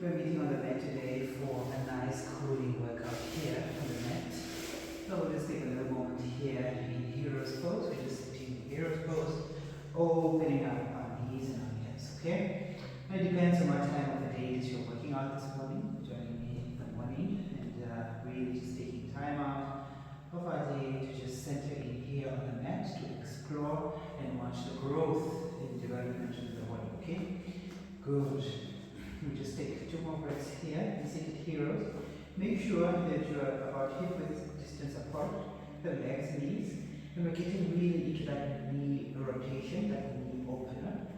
We're meeting on the mat today for a nice cooling workout here on the mat. So we'll just take a little moment here in hero's pose. We're just sitting in hero's pose, opening up our knees and our hips, okay? It depends on what time of the day that you're working out this morning, joining me in the morning, and really just taking time out of our day to just center in here on the mat to explore and watch the growth in development of the body, okay? Good. We just take 2 more breaths here in seated heroes. Make sure that you're about hip width distance apart, the legs, knees, and we're getting really into that knee rotation, that knee opener,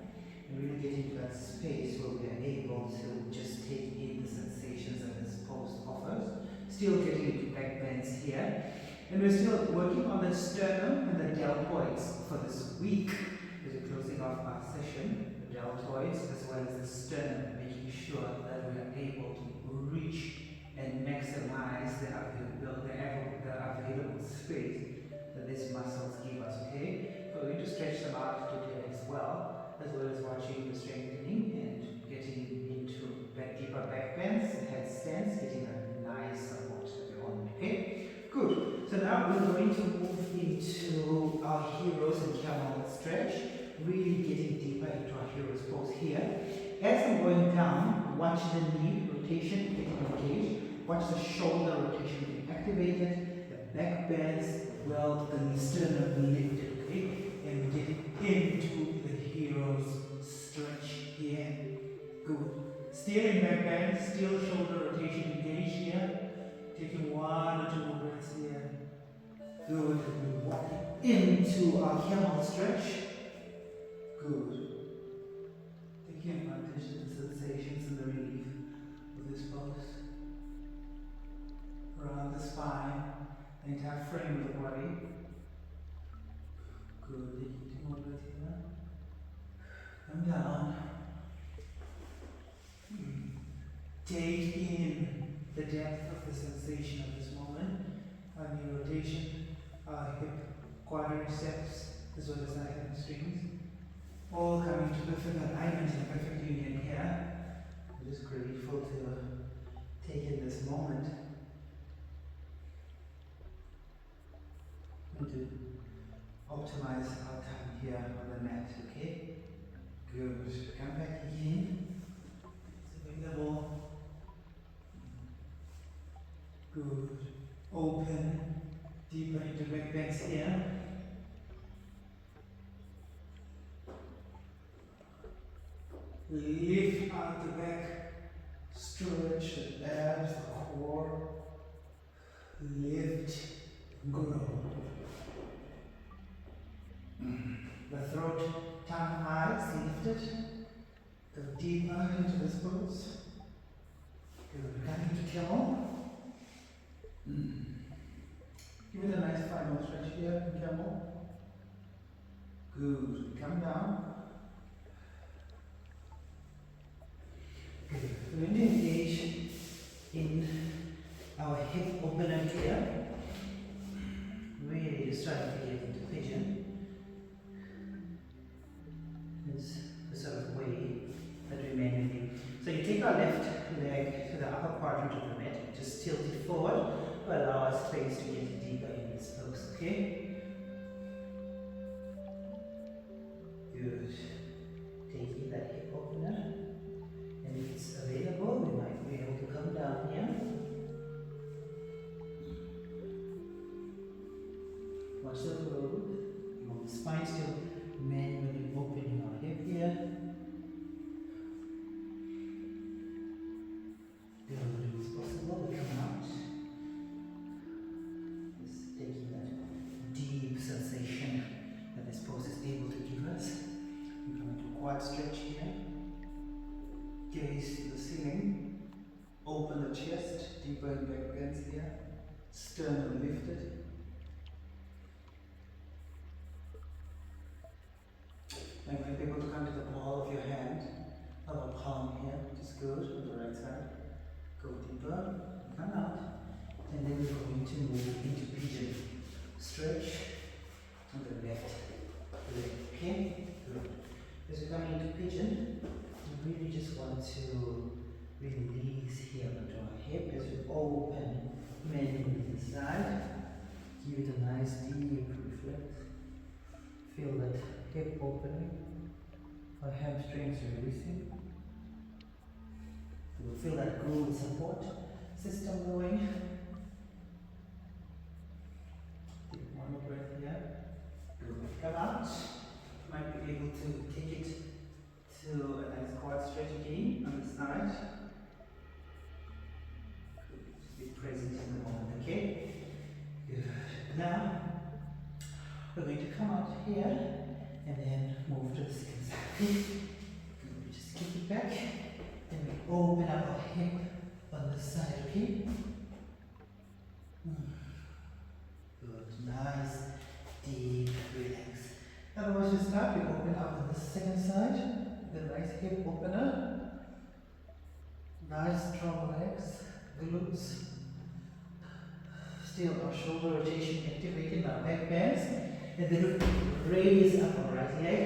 and really getting to that space where we are able to just take in the sensations that this pose offers. Still getting into back bends here, and we're still working on the sternum and the deltoids for this week as we're closing off our session. Deltoids as well as the sternum, making sure that we are able to reach and maximize the available space that these muscles give us, okay? So we're going to stretch them out today as well as watching the strengthening and getting into deeper back bends, headstands, getting a nice support that we're on, okay? Good. So now we're going to move into our heroes and camel stretch. Really getting deeper into our hero's pose here. As I'm going down, watch the knee rotation getting engaged. Watch the shoulder rotation getting activated. The back bends, well, the sternum lifted, okay? And we get into the hero's stretch here. Good. Still in back bend, still shoulder rotation engaged here. Taking 1 or 2 more breaths here. Good. We walk into our camel stretch. Good. Taking advantage of the sensations and the relief of this pose. Around the spine, the entire frame of the body. Good. Taking 2 more breaths here. Come down. Take in the depth of the sensation of this moment. Our knee rotation, our hip quadriceps, as well as our hamstrings. All coming to perfect alignment and perfect union here. I'm just grateful to take in this moment and to optimize our time here on the mat, okay? Good. Come back in. It's available. Good. Open. Deeper into back bends here. Lift out the back, stretch the abs, the core, lift, grow. The throat, tongue, eyes lifted. Go deeper into this pose. Good. Coming to camel. Give it a nice final stretch here in camel. Good. Come down. We're going to engage in our hip opener here. Really just trying to get into pigeon. It's the sort of way that we mainly. So you take our left leg to the upper quadrant of the mat, just tilt it forward to allow us space to get deeper in this pose, okay? Good. Taking that hip opener. And if it's available, we might be able to come down here. Watch the flow. The spine still manually opening our hip here. Good. If it's possible, we come out. Just taking that deep sensation that this pose is able to give us. We come into a quad stretch here. Gaze to the ceiling, open the chest, deeper in back bends here, sternum lifted. And you might be able to come to the ball of your hand, our palm here, which is good, on the right side. Go deeper, come out, and then we're going to move into pigeon. Stretch on the left leg, okay? Good. As we're coming into pigeon, we really just want to Release here onto our hip as we open manually inside. Give it a nice deep reflex. Feel that hip opening. Our hamstrings releasing. You will feel that glute support system going. Take one more breath here. Good. Come out. You might be able to take it to a nice quad stretch again on the side. Just be present in the moment, okay? Good. Now, we're going to come out here and then move to the second side. Good. Just kick it back and we open up our hip on this side, okay? Good. Nice, deep relax. Otherwise, we start, we open up on the second side. The nice hip opener, nice strong legs, glutes, still our shoulder rotation activating our back bends, and then raise up our right leg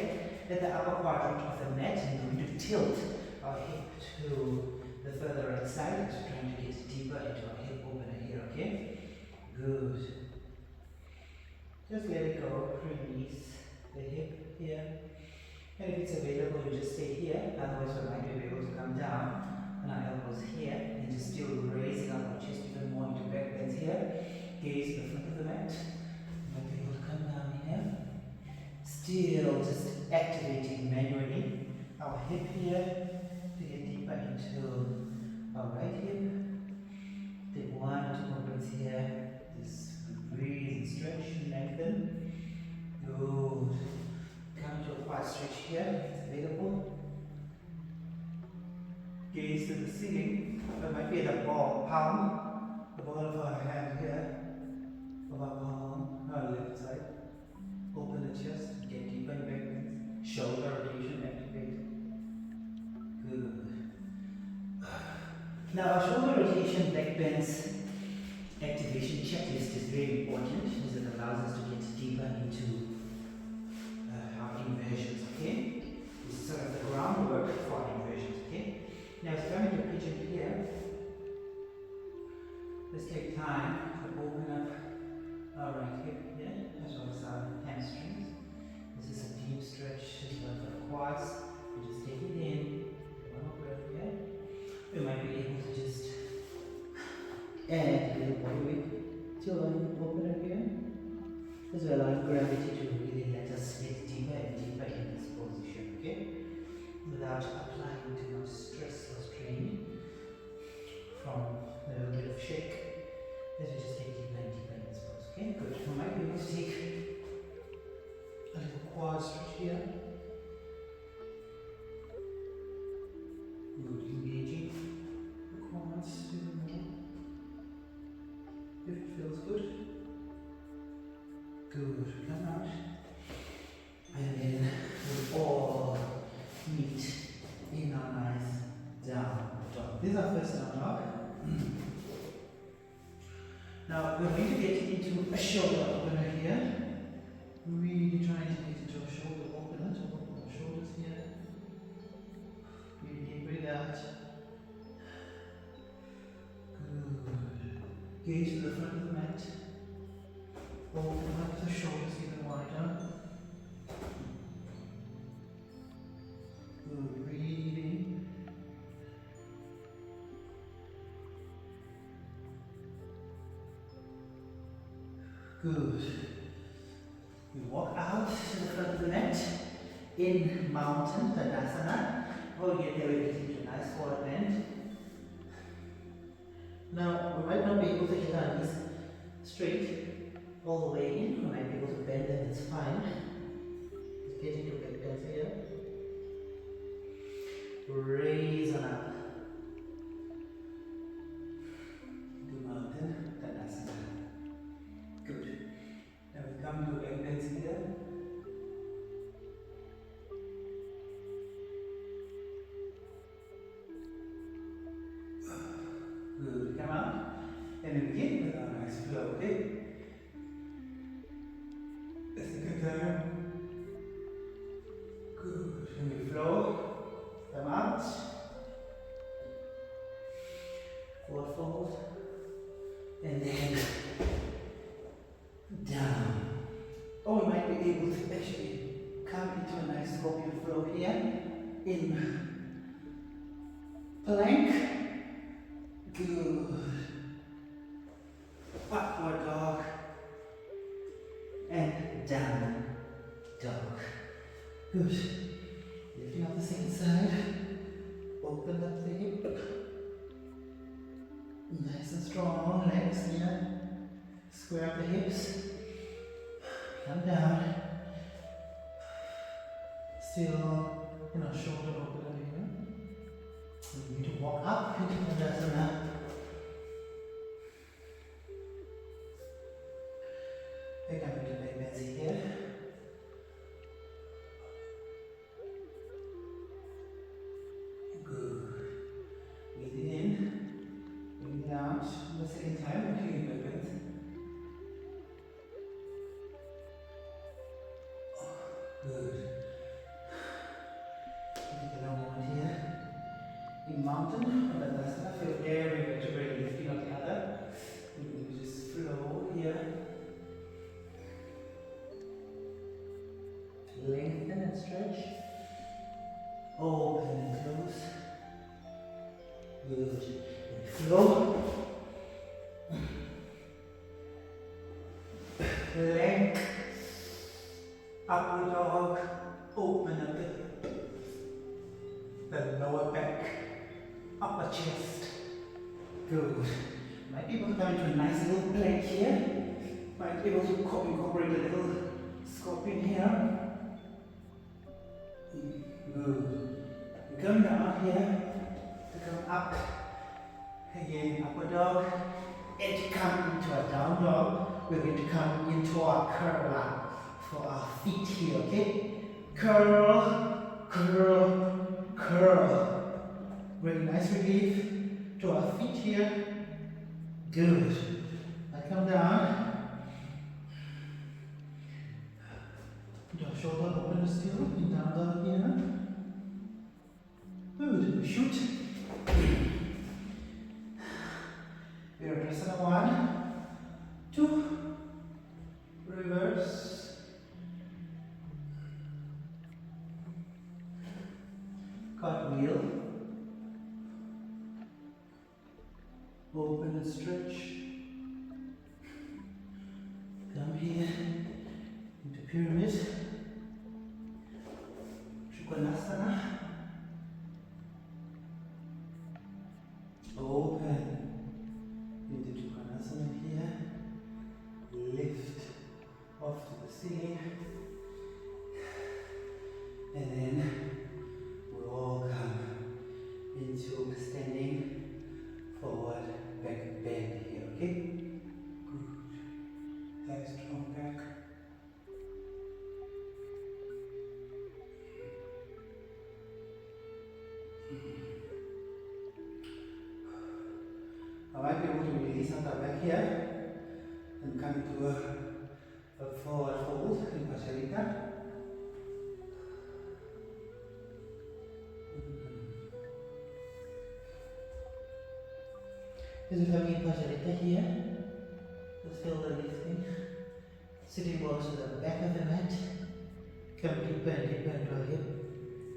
at the upper quadrant of the mat, and we're going to tilt our hip to the further right side, so trying to get deeper into our hip opener here, okay? Good. Just let it go, release the hip here. And if it's available, you just stay here, otherwise we might be able to come down on our elbows here and just still raising up our chest even more into back bends here. Gaze to the front of the mat. You might be able to come down here. Still just activating manually our hip here to get deeper into our right hip. Take 1 or 2 more breaths here. Just breathe, stretch, lengthen. Good. Come to a quad stretch here, it's available. Gaze to the ceiling. That might be at the palm, the ball of our hand here, of our palm, our left side. Open the chest, get deeper in back bends. Shoulder rotation, activate. Good. Now our shoulder rotation, back bends, activation checklist is very important because it allows us to get deeper into our inversions, okay? This is sort of the groundwork for our inversions, okay? Now, if you're going to pigeon here, let's take time to open up our right hip here, as well as our hamstrings. This is a deep stretch as well for the quads. You just take it in, one more breath here. We might be able to just add a little body weight to our opener here, as well as gravity to really let us get deeper and deeper in this position, okay? Without applying too much stress or strain from a little bit of shake, as we just get deeper and deeper in this pose, okay? Good. We might be able to take a little quad stretch here. Good. Engaging the quads even more. If it feels good. Good, come out. And then we all meet in our nice down dog. This is our first down dog. Now we're going to get into a shoulder opener here. Really trying to get into a shoulder opener to open our shoulders here. Really deep breathe out. Good. Gaze to the front of the mat. Open up the shoulders even wider. Good, breathing. Good. We walk out to the front of the mat in mountain Tadasana. Before we get there, we get into a nice forward bend. Now, we might not be able to get our knees straight all the way in. We might be able to bend them, it's fine. Just get into back bends here. Raise on up. To mountain Tadasana. Good. Now we come to back bends here. Good. Come out. And we begin with our nice flow, okay? That's a good time. Good. And we flow. Come out. forward fold, and then down. Or we might be able to actually come into a nice scorpion flow here in plank. Good. Upward dog and down dog. Good. Lifting up the second side. Open up the hip. Nice and strong. Legs here. Square up the hips. Come down. Still, shoulder open over here. You need to walk up into Prasarita. Pick up into backbends here. Good. Breathe it in. Bring it out. The second time, okay, backbends. Good. Take a long moment here. In mountain, Prasarita, feel every vertebrae lifting up the other. You can just flow here. Lengthen and stretch. Open and close. Good. And flow. Plank. Upward dog. Open up the lower back. Upper chest. Good. Might be able to come into a nice little plank here. Might be able to incorporate a little scorpion here. Good. You come down here to come up. Again, upward dog. And to come into a down dog. We're going to come into our curl for our feet here, okay? Curl, curl, curl. Very nice relief to our feet here. Good. I come down. Your shoulder open still. In down dog here. Good. Shoot. Prasarita 1, 2. Reverse. Cartwheel. Open and stretch. Come here into pyramid. Trikonasana. Open into Trikonasana here. Lift off to the ceiling. And then we'll all come into standing forward back bend here, okay? Good. Nice strong back. I might be able to release on the back here and come into a forward fold in Prasarita. As we come in Prasarita here, just feel the lifting. Sitting bones to the back of the mat. Come deeper and deeper into our hip.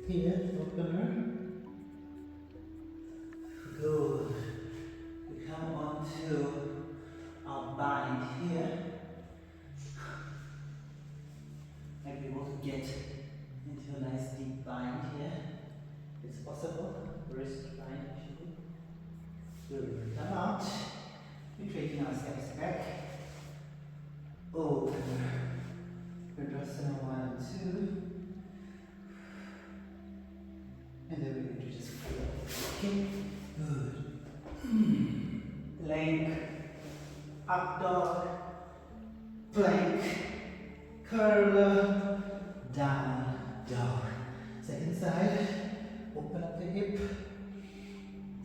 Here, opener. Good. We come onto our bind here. Might be able to get into a nice deep bind here. It's possible. Wrist bind actually. Good. Come out. We're taking our steps back. Open. Prasarita 1 and 2. And then we're going to just flow. Okay? Good. Plank. Up dog. Plank. Curl. Down dog. Second side. Open up the hip.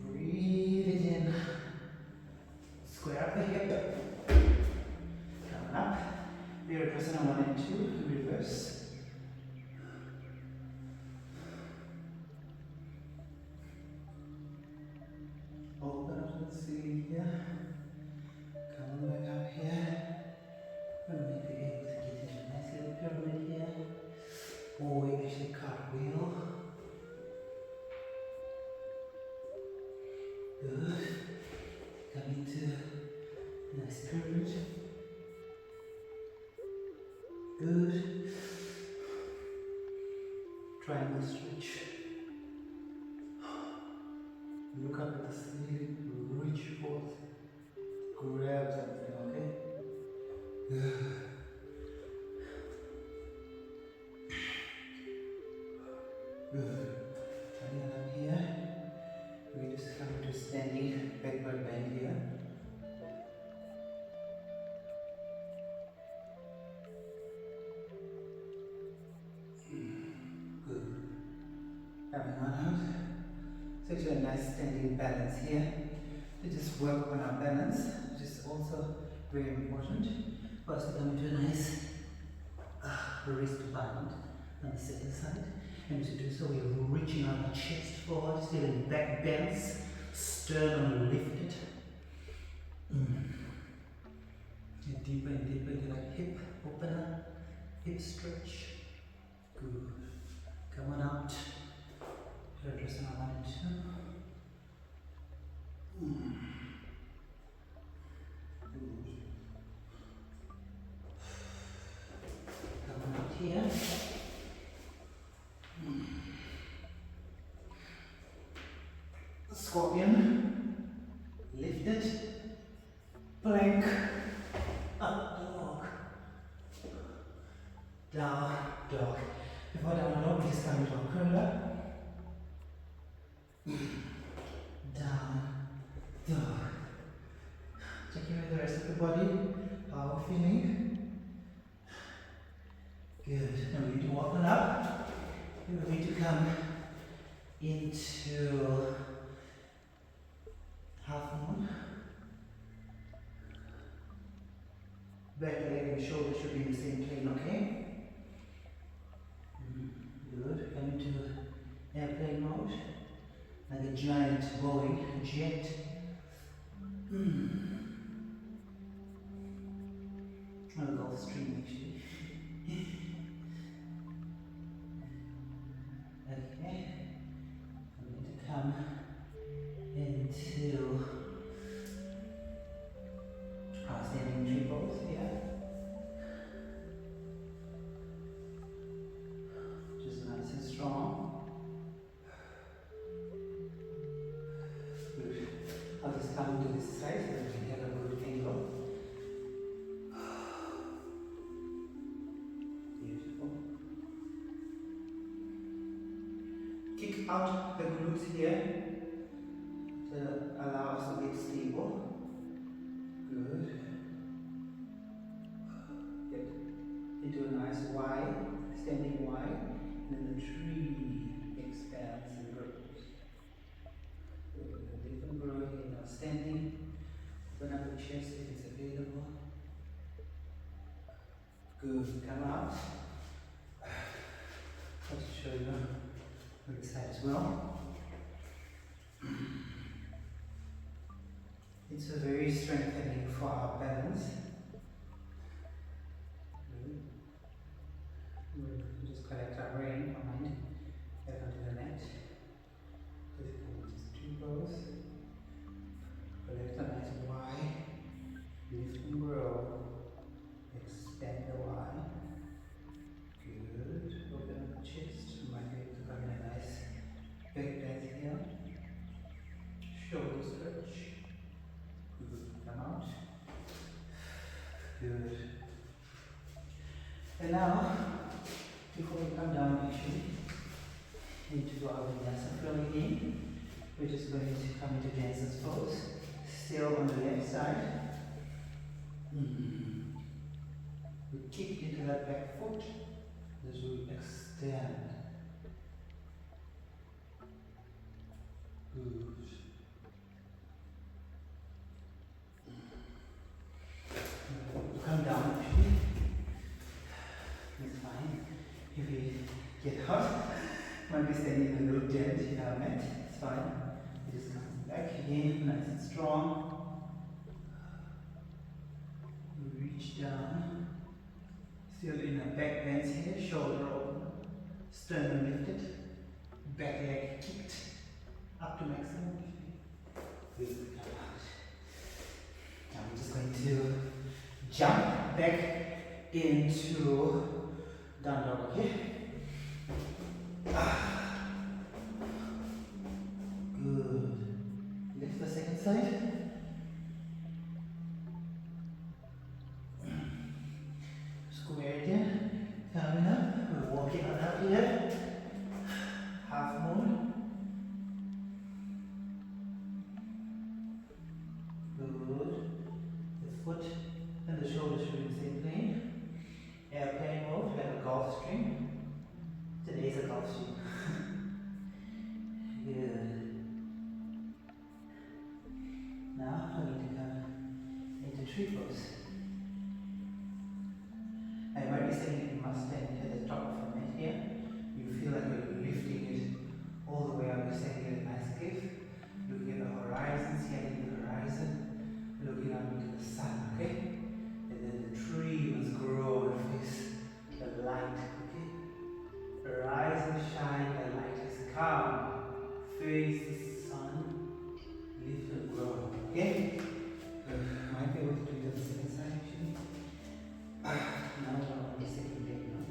Breathe it in. Square up the hip. Coming up. We're Prasarita 1 and 2. Reverse. Open up to the ceiling here. Coming back up here. We may be able to get into a nice little pyramid here. Or we actually cartwheel. Good. Come into a nice pyramid. Good. Triangle stretch. Look up at the ceiling, reach forth, grab something, okay? Good. Good. Coming up here. We just come to standing backward bend here. Good. Coming on out. So actually a nice standing balance here. To just work on our balance, which is also very important. First we come into a nice wrist bind on the second side. And to do so, we are reaching out the chest forward, still in back bends, sternum lifted. Get deeper and deeper into that hip opener, hip stretch. Good. Come on out. Address number 1 and 2. Good. Come on out here. Scorpion, lifted, plank, up dog, down dog. Before down dog, we just come into a curl up, down dog. Checking with the rest of the body, how we're feeling. Good. Now we need to walk on up. We're going to come into half moon. Back leg and shoulder should be in the same plane, okay? Good. Come into airplane mode. Like a giant Boeing jet. Or a Gulfstream actually. Okay. I'm going to come into our standing tree pose here. Just nice and strong. Good. I'll just come to this side so that we have a good angle. Beautiful. Kick out the glutes here to allow us to get stable. Good. Get into a nice Y, standing Y, and then the tree expands and grows. Good. A different growth in our standing. Open up the chest if it's available. Good. Come out. I'll just show you on this side as well. It's a very strengthening for our balance. We'll just collect our brain, our mind, back onto the mat. Just 2 rows. Collect a nice Y. Lift and grow. Expand the Y. Good. Open up the chest. You might be able to come in a nice back bend here. Shoulder stretch. Good. Come out. Good. And now, before we come down, actually, we need to do our vinyasa flow again. We're just going to come into dancer's pose. Still on the left side. We kick into that back foot. As we extend. Good. Come down actually. It's fine. If we get hot, might be standing in a little dent in our mat. It's fine. We just come back again. in, nice and strong. Reach down. Still in a back bend here, shoulder open, sternum lifted, back leg kicked up to maximum. Good. Now we're just going to jump back into down dog, okay? Good. Lift the second side. Square again. Coming up. We're walking on up here. Half moon. Good. The foot and the shoulders should be in the same plane. Airplane mode, like a golf string. Today's a golf string. Good. Now I need to come into tree pose. I might be saying you must stand at the top of the mat here. You feel like you're lifting it all the way up. You're standing at a nice cliff, looking at the horizon, scanning the horizon, looking up into the sun, okay? And then the tree must grow and face the light, okay? Rise and shine, the light has come. Face the sun, lift and grow, okay? Might be able to do it on the second side actually. Now on the second leg now.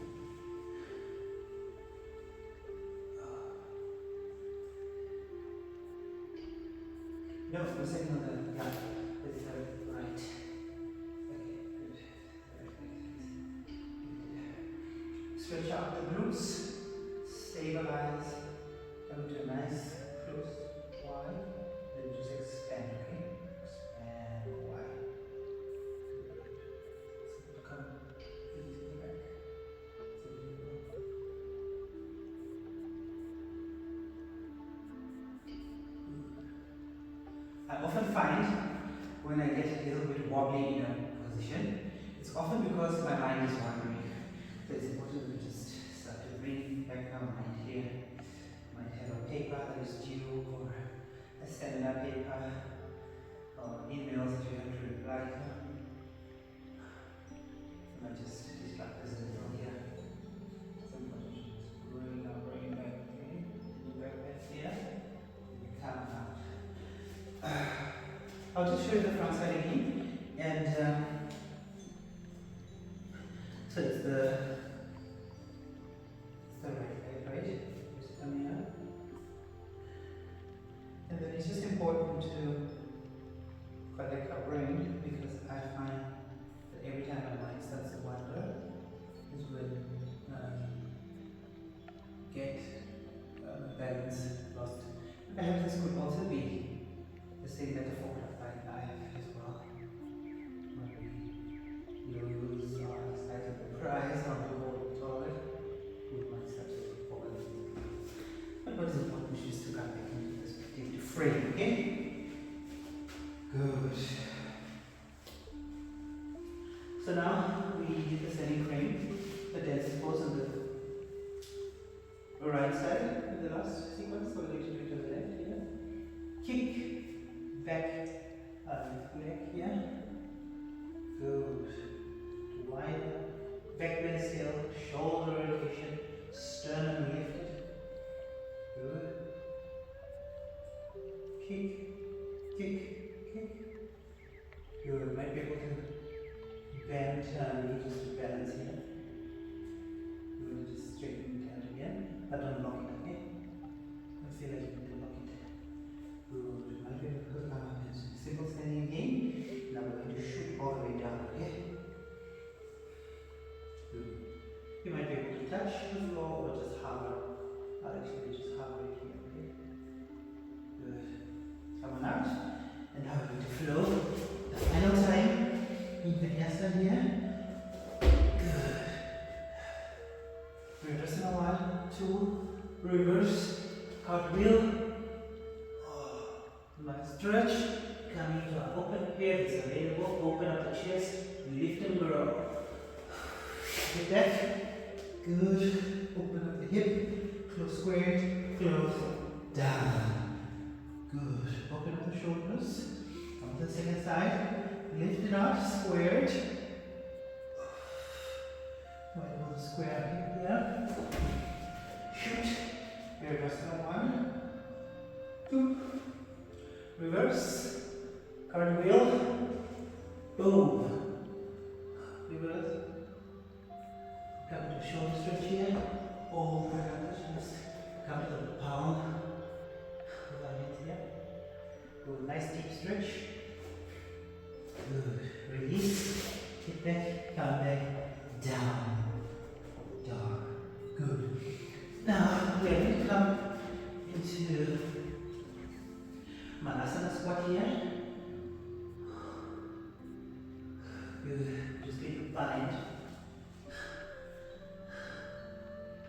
No, the second on the, yeah, it's the right. Stretch out the glutes, stabilize, come to a nice close wide, then just expand, okay? Expand wide. So come easily back. I often find when I get a little bit wobbly in a position, it's often because my mind is wandering. So it's important to just start to bring back our mind here. Might have a paper that is due, or a seminar paper, or emails that you have to reply to. You might just distract us a little here. Some positions. Bring our brain back, okay? Back here. Come out. I'll just show you the front side again. And so it's the right leg, right? Just coming up. And then it's just important to collect our brain, because I find that every time my mind starts to wander is when get balance lost. Perhaps this could also be the same metaphor like life as well. When we lose our sight of the prize on the whole toilet, we might start to fall. But what is important is just to come back into this particular frame, okay? Good. So now we did the standing frame, the dancing pose on the right side in the last sequence, so we're going to do it to the left here. Kick, back, left leg here. Good. Wider, back bend still, shoulder rotation, sternum lifted. Good. Kick, kick, kick. You might be able to bend, just to balance here. You want to just straighten it out again, but don't lock it, okay? I feel like you need to lock it. Good. You might be able to come up into simple standing again. Now we're going to shoot all the way down, okay? Good. You might be able to touch the floor or just hover. I'll actually just hover it here, okay? Good. Come on out. And now we're going to flow the final time in the headstand here. Good. Reverse in a 1, 2, reverse, cartwheel. Nice stretch. Coming to our open here, it's available. Open up the chest, lift and grow. Get that. Good. Open up the hip, close square, close, down. Good. Open up the shoulders. Come to the second side. Lift it up, square it. We'll square it here. Shoot. Reverse on 1, 2. Reverse. Cartwheel. Boom. Reverse. Come to shoulder stretch here. Open up the chest. Come to the palm. Here. Good. Nice deep stretch. Good. Release. Get back. Come back. Down. Dog. Good. Now we are going to come into Manasana squat here. Good. Just need to bind.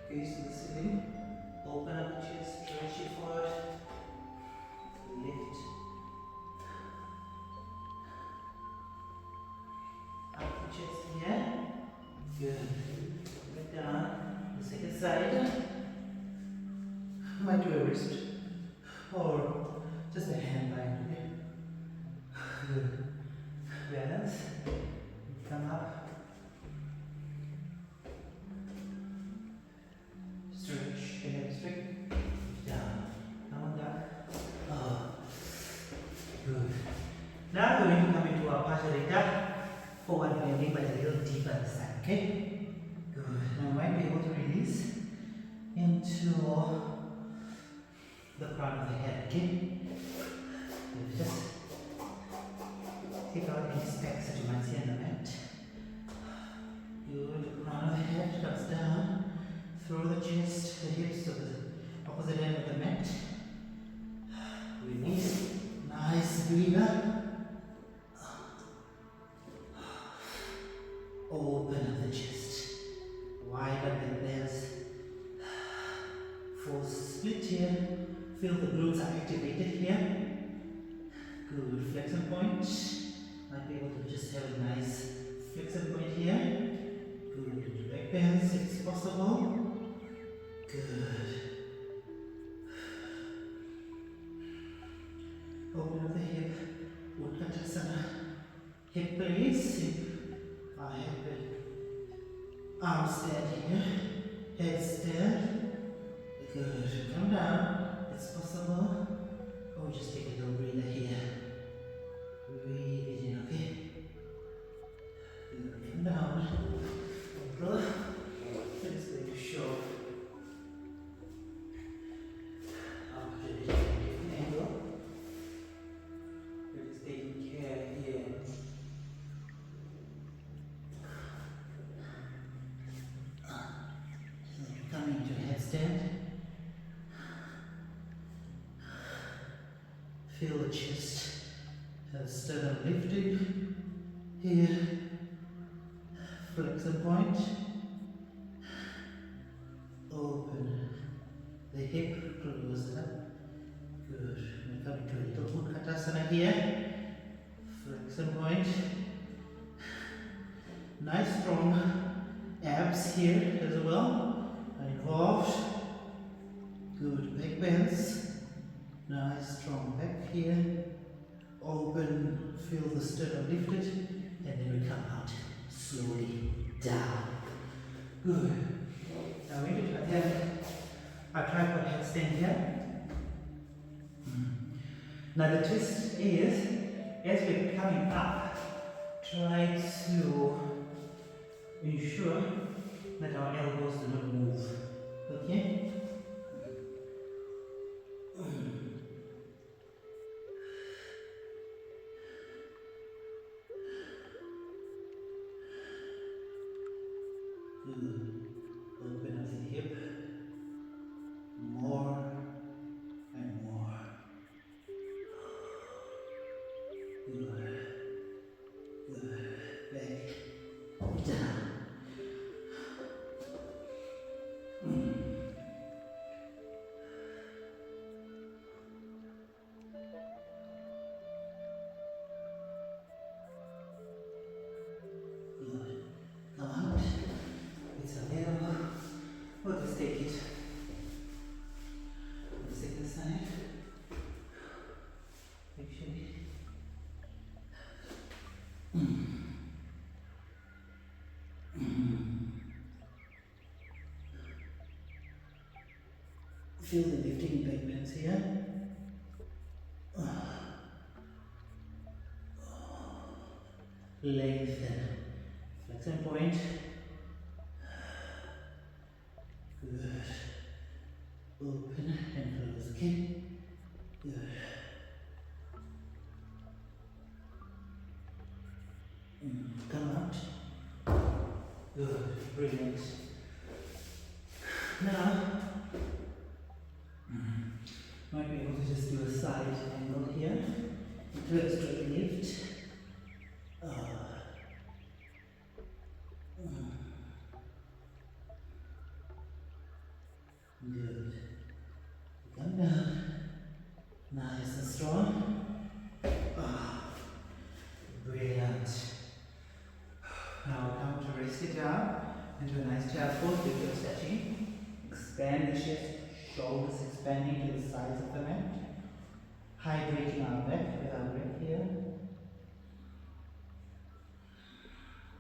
Gaze to the ceiling. Open up the chest. Stretch it forward. Lift. Up the chest here. Good. Back down. The second side. Might do a wrist or just a hand bind. Okay. Good. Balance. Come up. Stretch. The hip straight. Down. Come on down. Oh. Good. Now we're going to come into our Prasarita. Forward bending, but a little deeper this time. Okay. Good. Now you might be able to release into the crown of the head. Okay. Just take out any specks that you might see on the mat. Good. The crown of the head comes down. Throw the chest, the hips to the opposite end of the mat. Release. Nice breather. Open up the chest. Wide up the legs. Full split here. Feel the glutes are activated here. Good. Flexion point. Might be able to just have a nice flexion point here. Good. Back bends if it's possible. Good. Open up the hip. Utkatasana. Hip release. Arm stand here. Headstand. Good. Come down. It's possible. Or just take a little breather here. Breathe it in, okay? Good. Come down. Good. It's going to show. Angle. We're just taking care here. Coming to headstand. Feel the chest, sternum lifting here. Flexion point. Open the hip, close up. Good. We're coming to a little Utkatasana here. Flexion point. Nice strong abs here as well. Involved. Good. Back bends. Nice strong back here. Open. Feel the sternum lifted. And then we come out slowly down. Good. Now we're going to have our tripod headstand here. Now the twist is, as we're coming up, try to ensure that our elbows do not move. Okay? Good. Open up the hip. More and more. Good. Good. Back. Down. We'll just take it on the second side. Make sure Feel the lifting backbends here. Lengthen. Flexion point. Good. Open and close. Okay. Good. Come out. Good. Brilliant. Now, might be able to just do a side angle here. Into a straight lift. Good. Come down. Nice and strong. Brilliant. Now come to rest it down into a nice chair pose with your stretching. Expand the chest, shoulders expanding to the sides of the mat. Hydrating our back with our breath here.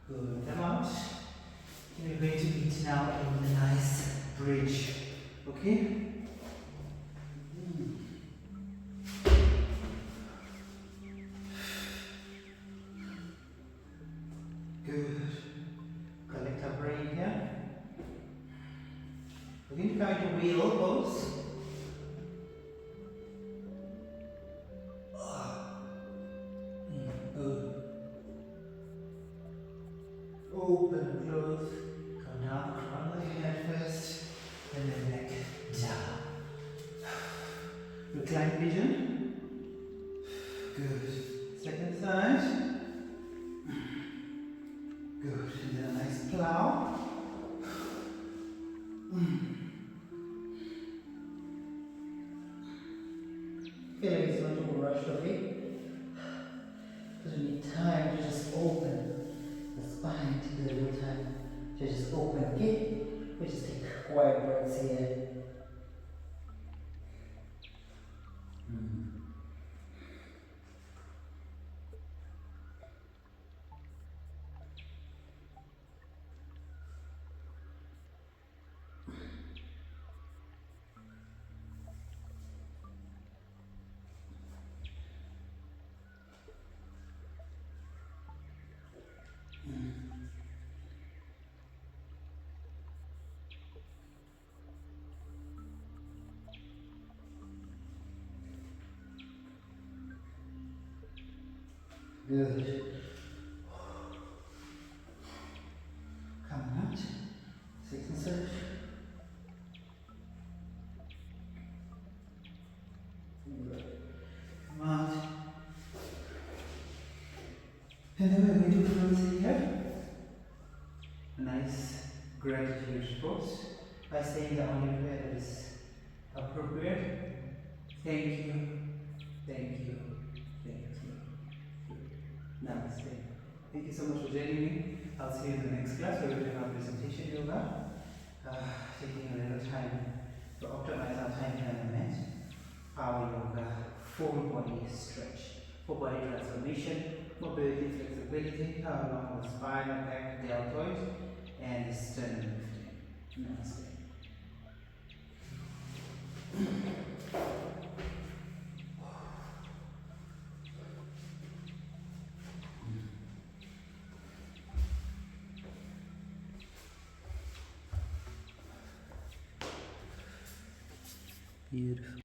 Good. Come out. We're going to meet now in the nice bridge. Okay? Good. Collect our brain here. We're going to come into wheel pose. Good. Open and close. Come down, crown of your head first, and then neck down. Recline pigeon. Good. Second side. Good. And then a nice plow. Feel like it's not too rushed, okay? Because we need time to just open the spine to the real time to just open, okay? We just take quiet breaths here. Good. Coming out. Second surge. Good. Come out. And then we're going to close here. A nice gratitude pose by saying the only prayer that is appropriate. Thank you. Thank you. Thank you. Namaste. Thank you so much for joining me. I'll see you in the next class where we'll do our presentation yoga. Taking a little time to optimize our time here on the mat. Power yoga, full body stretch, full body transformation, mobility, flexibility, along the spine, the back, the deltoids, and the sternum lifting. Namaste. Beautiful.